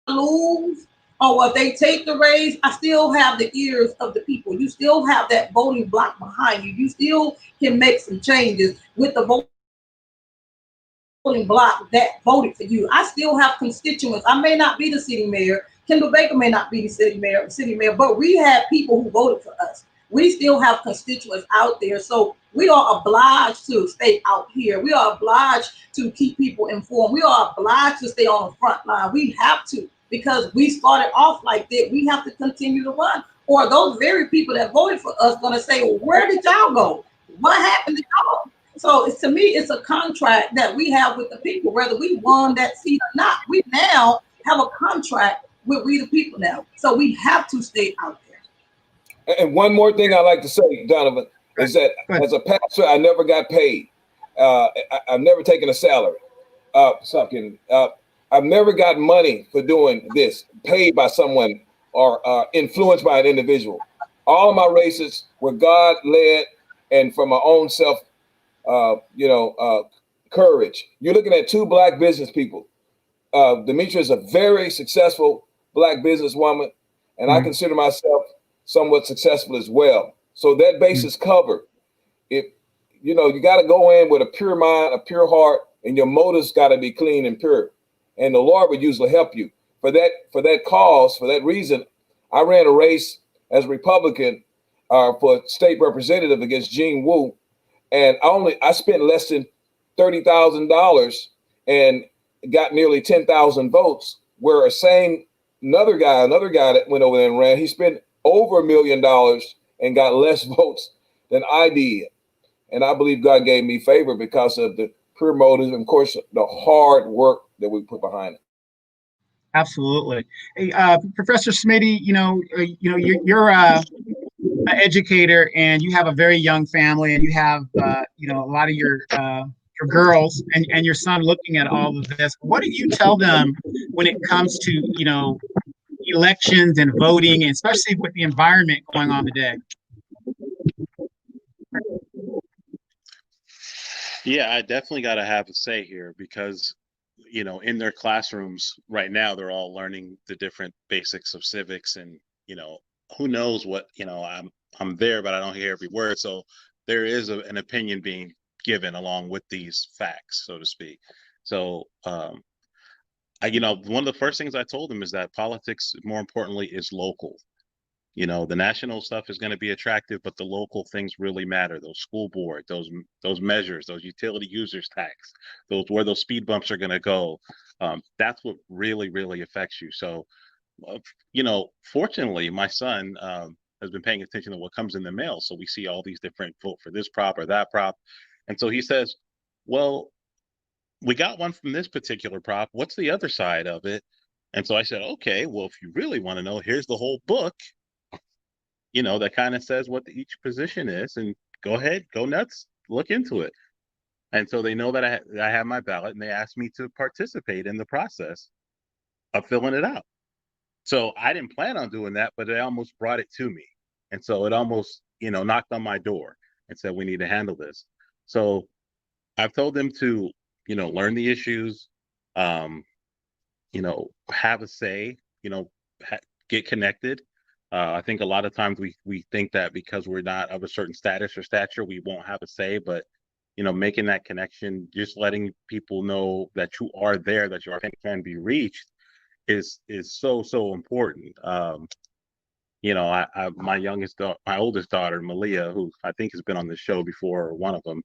lose, or if they take the raise, I still have the ears of the people. You still have that voting block behind you. You still can make some changes with the voting block that voted for you. I still have constituents. I may not be the city mayor. Kendall Baker may not be the city mayor, but we have people who voted for us. We still have constituents out there. So we are obliged to stay out here. We are obliged to keep people informed. We are obliged to stay on the front line. We have to. Because we started off like that, we have to continue to run. Or those very people that voted for us going to say, well, where did y'all go? What happened to y'all? So to me, it's a contract that we have with the people, whether we won that seat or not. We now have a contract with we the people now. So we have to stay out there. And one more thing I like to say, Donovan, is that as a pastor, I never got paid. I've never taken a salary. I've never got money for doing this, paid by someone or influenced by an individual. All of my races were God led and from my own self, courage. You're looking at 2 Black business people Demetria is a very successful Black businesswoman, and I consider myself somewhat successful as well. So that base is covered. If you know, you got to go in with a pure mind, a pure heart, and your motives got to be clean and pure. And the Lord would usually help you for that cause. For that reason, I ran a race as a Republican for state representative against Gene Wu, and I spent less than $30,000 and got nearly 10,000 votes. Where another guy that went over there and ran, he spent over $1 million and got less votes than I did. And I believe God gave me favor because of the pure motives and, of course, the hard work that we put behind it. Absolutely. Hey, Professor Smitty, you're an educator, and you have a very young family, and you have a lot of your girls and your son looking at all of this. What do you tell them when it comes to elections and voting, and especially with the environment going on today? Yeah, I definitely got to have a say here because, in their classrooms right now, they're all learning the different basics of civics, and, who knows what, I'm there, but I don't hear every word. So there is an opinion being given along with these facts, so to speak. So, one of the first things I told them is that politics, more importantly, is local. The national stuff is going to be attractive, but the local things really matter. Those school board, those measures, those utility users tax, where those speed bumps are going to go. That's what really, really affects you. So, fortunately, my son has been paying attention to what comes in the mail. So we see all these different vote for this prop or that prop. And so he says, well, we got one from this particular prop. What's the other side of it? And so I said, okay, well, if you really want to know, here's the whole book, that kind of says what each position is, and go ahead, go nuts, look into it. And so they know that I have my ballot, and they asked me to participate in the process of filling it out. So I didn't plan on doing that, but they almost brought it to me. And so it almost, knocked on my door and said, we need to handle this. So I've told them to, learn the issues, have a say, get connected. I think a lot of times we think that because we're not of a certain status or stature, we won't have a say, but making that connection, just letting people know that you are there, that your opinion can be reached is so important. My oldest daughter, Malia, who I think has been on the show before, or one of them,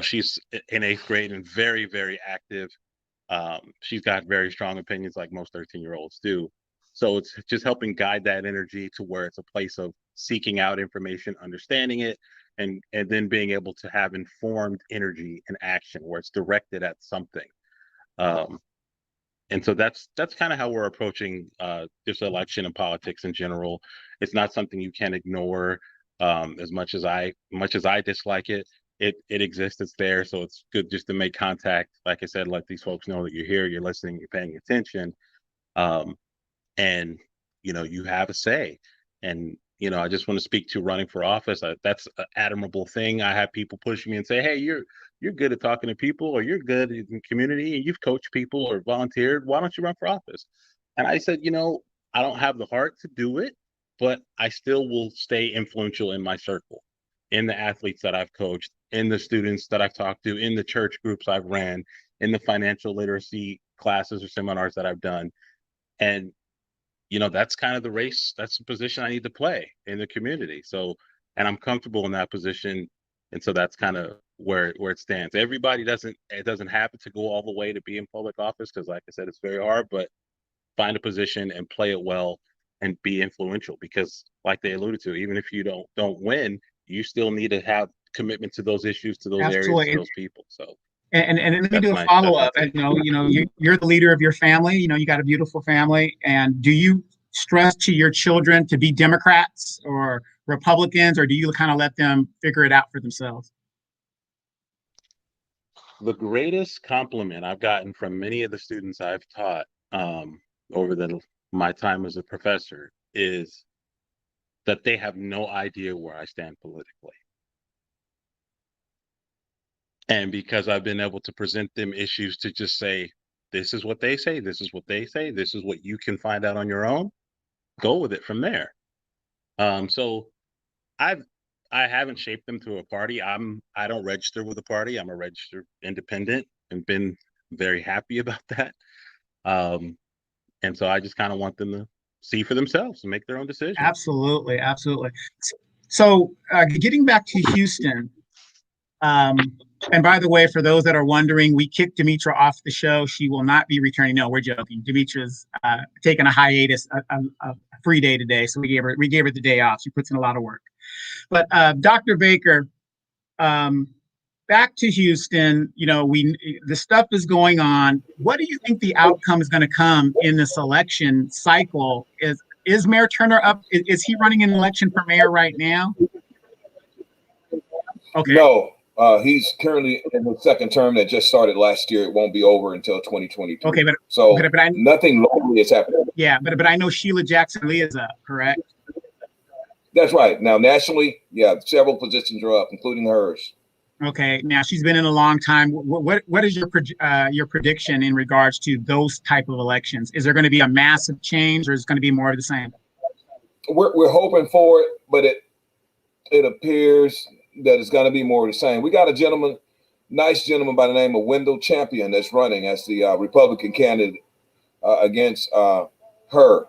she's in 8th grade and very, very active. She's got very strong opinions like most 13-year-olds do. So it's just helping guide that energy to where it's a place of seeking out information, understanding it, and then being able to have informed energy and action where it's directed at something. And so that's kind of how we're approaching this election and politics in general. It's not something you can ignore. As much as I dislike it, it exists. It's there. So it's good just to make contact. Like I said, let these folks know that you're here, you're listening, you're paying attention, and you have a say. And I just want to speak to running for office. That's an admirable thing. I have people push me and say, hey, you're good at talking to people, or you're good in the community, and you've coached people or volunteered. Why don't you run for office? And I said, I don't have the heart to do it, but I still will stay influential in my circle, in the athletes that I've coached, in the students that I've talked to, in the church groups I've ran, in the financial literacy classes or seminars that I've done. And that's kind of the race. That's the position I need to play in the community. So, and I'm comfortable in that position. And so that's kind of where it stands. Everybody doesn't happen to go all the way to be in public office, because like I said, it's very hard, but find a position and play it well and be influential, because like they alluded to, even if you don't win, you still need to have commitment to those issues, to those Absolutely. areas, to those people. So and let me do a follow up. And you're the leader of your family. You got a beautiful family. And do you stress to your children to be Democrats or Republicans, or do you kind of let them figure it out for themselves? The greatest compliment I've gotten from many of the students I've taught over my time as a professor is that they have no idea where I stand politically. And because I've been able to present them issues to just say, this is what they say, this is what they say, this is what you can find out on your own, go with it from there. So I've I haven't shaped them to a party. I don't register with a party. I'm a registered independent and been very happy about that. Um, and so I just kind of want them to see for themselves and make their own decisions. Absolutely, absolutely. So getting back to Houston, and by the way, for those that are wondering, we kicked Demetra off the show. She will not be returning. No, we're joking. Demetra's taking a hiatus, a free day today, so we gave her the day off. She puts in a lot of work. But Dr. Baker, back to Houston. You know, the stuff is going on. What do you think the outcome is going to come in this election cycle? Is Mayor Turner up? Is he running an election for mayor right now? Okay. No, he's currently in the second term that just started last year. It won't be over until 2022. Okay, but nothing locally is happening. Yeah, but I know Sheila Jackson Lee is up, correct? That's right. Now nationally, yeah, several positions are up, including hers. Okay, now she's been in a long time. What is your prediction in regards to those type of elections? Is there going to be a massive change, or is it going to be more of the same? We're hoping for it, but it appears that it's going to be more of the same. We got a nice gentleman by the name of Wendell Champion that's running as the Republican candidate against her.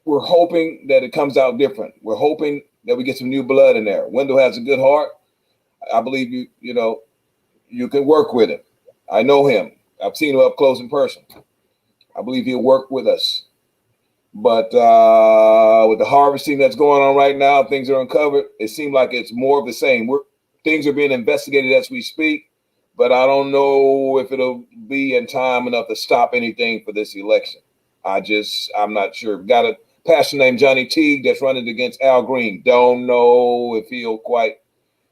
We're hoping that it comes out different. We're hoping that we get some new blood in there. Wendell has a good heart. I believe you can work with him. I know him. I've seen him up close in person. I believe he'll work with us. But with the harvesting that's going on right now, things are uncovered. It seems like it's more of the same. Things are being investigated as we speak, but I don't know if it'll be in time enough to stop anything for this election. I'm not sure. Got a pastor named Johnny Teague that's running against Al Green. Don't know if he'll quite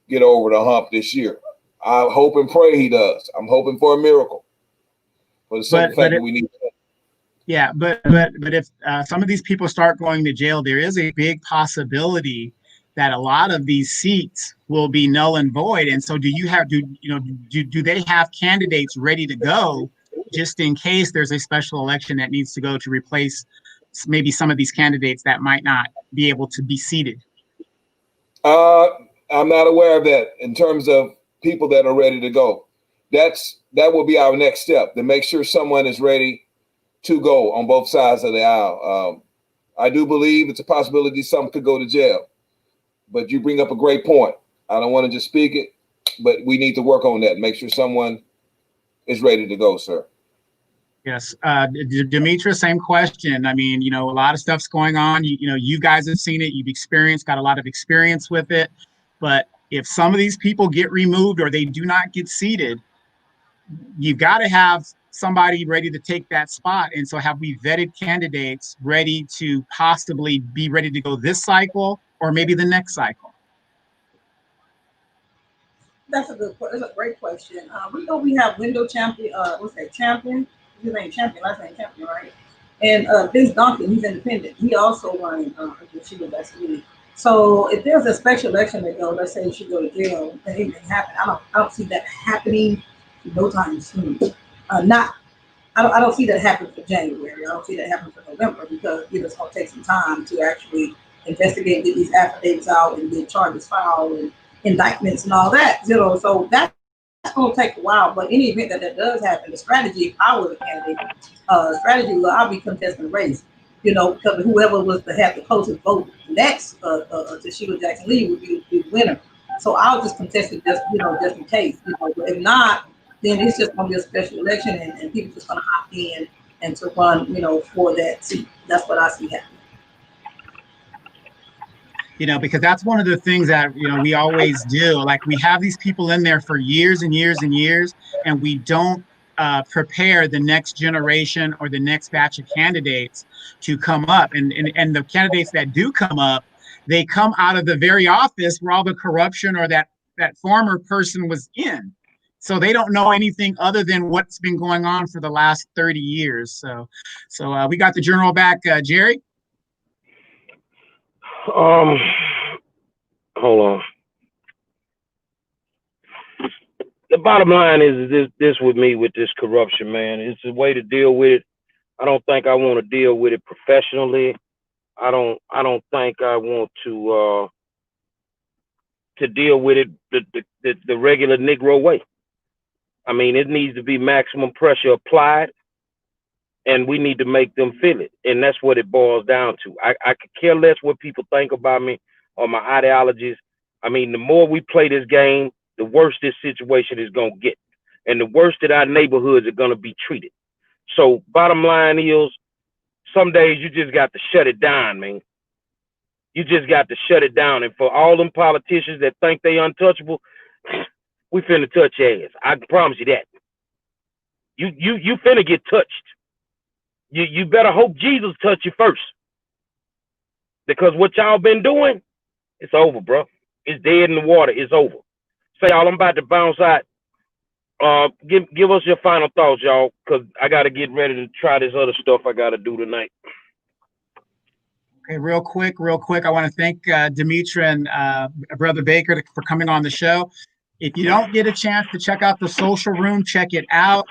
get over the hump this year. I hope and pray he does. I'm hoping for a miracle. For the simple fact that we need. Yeah, but if some of these people start going to jail, there is a big possibility that a lot of these seats will be null and void. And so, do they have candidates ready to go just in case there's a special election that needs to go to replace maybe some of these candidates that might not be able to be seated? I'm not aware of that in terms of people that are ready to go. That will be our next step, to make sure someone is ready to go on both sides of the aisle. I do believe it's a possibility some could go to jail, but you bring up a great point. I don't want to just speak it, but we need to work on that. Make sure someone is ready to go, sir. Yes. Demetra, same question. I mean, a lot of stuff's going on. You guys have seen it. You've got a lot of experience with it. But if some of these people get removed or they do not get seated, you've got to have somebody ready to take that spot. And so have we vetted candidates ready to possibly be ready to go this cycle or maybe the next cycle? That's a great question. We know we have Wendell Champion, Champion? His name Champion, last name Champion, right? And Vince Duncan, he's independent. He also running against Sheila Jackson Lee. So if there's a special election that let's say she go to jail, then it can happen. I don't see that happening no time soon. I don't see that happen for January. I don't see that happen for November because it's going to take some time to actually investigate, get these affidavits out, and get charges filed and indictments and all that. So that's going to take a while. But any event that does happen, the strategy, if I was a candidate, I'll be contesting the race. Because whoever was to have the closest vote next to Sheila Jackson Lee would be the winner. So I'll just contest it just in case. But if not, then it's just going to be a special election and people just going to hop in and to run, for that seat. That's what I see happening. Because that's one of the things that, we always do. Like, we have these people in there for years and years and years, and we don't prepare the next generation or the next batch of candidates to come up. And the candidates that do come up, they come out of the very office where all the corruption or that former person was in. So they don't know anything other than what's been going on for the last 30 years. So we got the general back. Jerry? Hold on. the bottom line is this with me with this corruption, man. It's a way to deal with it. I don't think I want to deal with it professionally. I don't think I want to deal with it the regular Negro way. I mean, it needs to be maximum pressure applied, and we need to make them feel it. And that's what it boils down to. I could care less what people think about me or my ideologies. I mean, the more we play this game, the worse this situation is going to get. And the worse that our neighborhoods are going to be treated. So bottom line is, some days you just got to shut it down, man. You just got to shut it down. And for all them politicians that think they untouchable, we finna touch your ass. I can promise you that. You finna get touched. You better hope Jesus touch you first. Because what y'all been doing, it's over, bro. It's dead in the water. It's over. Say, y'all, I'm about to bounce out. Give us your final thoughts, y'all, because I got to get ready to try this other stuff I got to do tonight. Okay, real quick. I want to thank Demetra and Brother Baker for coming on the show. If you don't get a chance to check out the social room, check it out.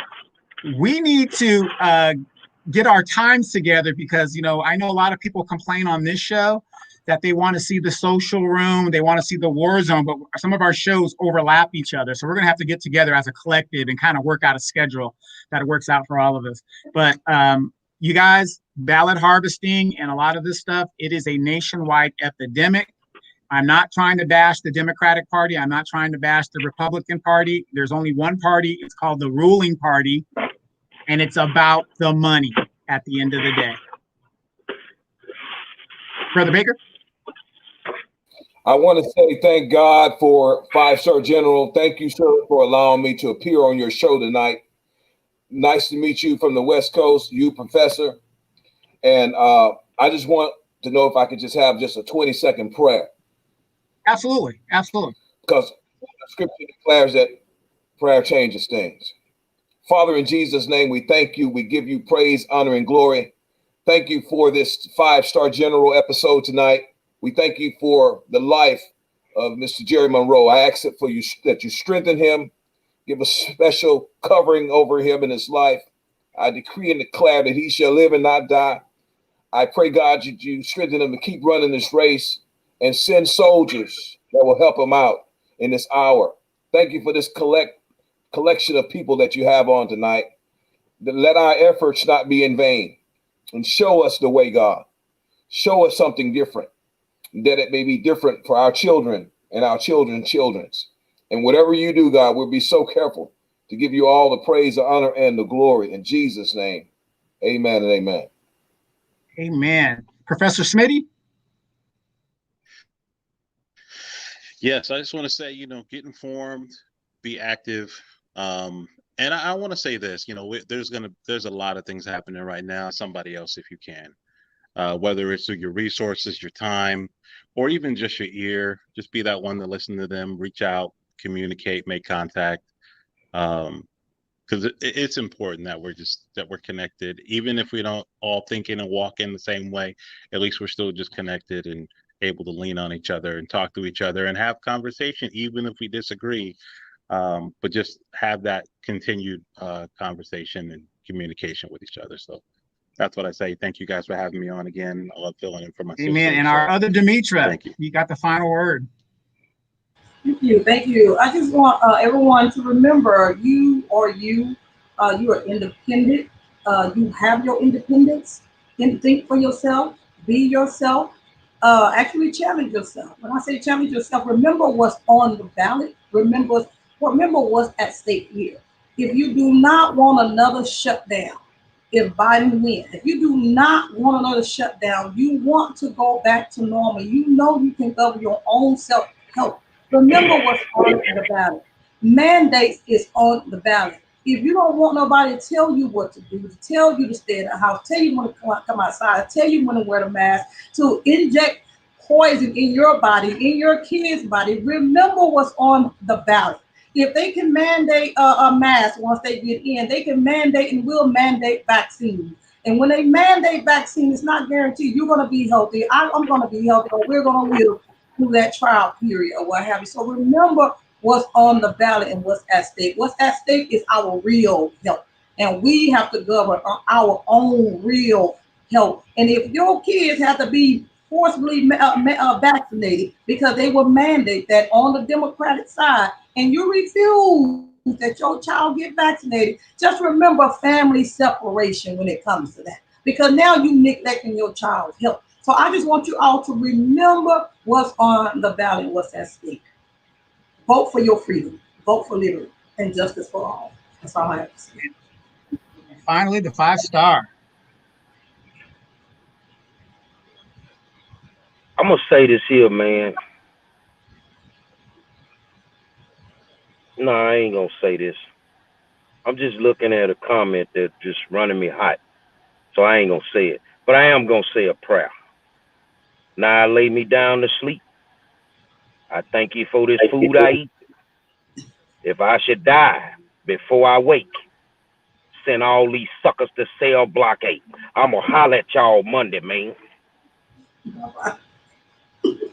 We need to get our times together because, I know a lot of people complain on this show that they want to see the social room, they want to see the war zone, but some of our shows overlap each other. So we're going to have to get together as a collective and kind of work out a schedule that works out for all of us. But you guys, ballot harvesting and a lot of this stuff, it is a nationwide epidemic. I'm not trying to bash the Democratic Party. I'm not trying to bash the Republican Party. There's only one party. It's called the ruling party. And it's about the money at the end of the day. Brother Baker? I want to say thank God for 5-star General. Thank you, sir, for allowing me to appear on your show tonight. Nice to meet you from the West Coast, you, Professor. And I just want to know if I could just have just a 20-second prayer. Absolutely. Because the scripture declares that prayer changes things. Father, in Jesus' name, we thank you. We give you praise, honor, and glory. Thank you for this 5-star General episode tonight. We thank you for the life of Mr. Jerry Monroe. I ask it for you that you strengthen him, give a special covering over him in his life. I decree and declare that he shall live and not die. I pray, God, that you strengthen him to keep running this race and send soldiers that will help him out in this hour. Thank you for this collection of people that you have on tonight. Let our efforts not be in vain, and show us the way, God. Show us something different, that it may be different for our children and our children's children's. And whatever you do, God, we'll be so careful to give you all the praise, the honor, and the glory. In Jesus' name, amen and amen. Amen. Professor Smitty? Yes, I just want to say, get informed, be active. And I want to say this, there's a lot of things happening right now. Somebody else, if you can. Whether it's through your resources, your time, or even just your ear, just be that one to listen to them, reach out, communicate, make contact. Because it's important that we're connected, even if we don't all think and walk in the same way. At least we're still just connected and able to lean on each other and talk to each other and have conversation, even if we disagree. But just have that continued conversation and communication with each other. So that's what I say. Thank you guys for having me on again. I love filling in for my sister. Amen. And our other Demetra, you got the final word. Thank you. I just want everyone to remember you are independent. You have your independence. Think for yourself. Be yourself. Actually challenge yourself. When I say challenge yourself, remember what's on the ballot. Remember what's at stake here. If you do not want another shutdown, if Biden wins, if you do not want another shutdown, you want to go back to normal. You know you can govern your own self-help. Remember what's on the ballot. Mandates is on the ballot. If you don't want nobody to tell you what to do, to tell you to stay in the house, tell you when to come outside, tell you when to wear the mask, to inject poison in your body, in your kid's body, remember what's on the ballot. If they can mandate a mask once they get in, they can mandate and will mandate vaccines. And when they mandate vaccines, it's not guaranteed you're going to be healthy. I'm going to be healthy, or we're going to live through that trial period or what have you. So remember what's on the ballot and what's at stake. What's at stake is our real health. And we have to govern our own real health. And if your kids have to be forcibly vaccinated because they will mandate that on the Democratic side, and you refuse that your child get vaccinated, just remember family separation when it comes to that. Because now you neglecting your child's health. So I just want you all to remember what's on the ballot, what's at stake. Vote for your freedom. Vote for liberty and justice for all. That's all I have to say. And finally, the 5-star. I'm gonna say this here, man. No, I ain't gonna say this. I'm just looking at a comment that's just running me hot. So I ain't gonna say it. But I am gonna say a prayer. Now I lay me down to sleep. I thank you for this food I eat. If I should die before I wake, send all these suckers to cell block 8. I'm gonna holler at y'all Monday, man.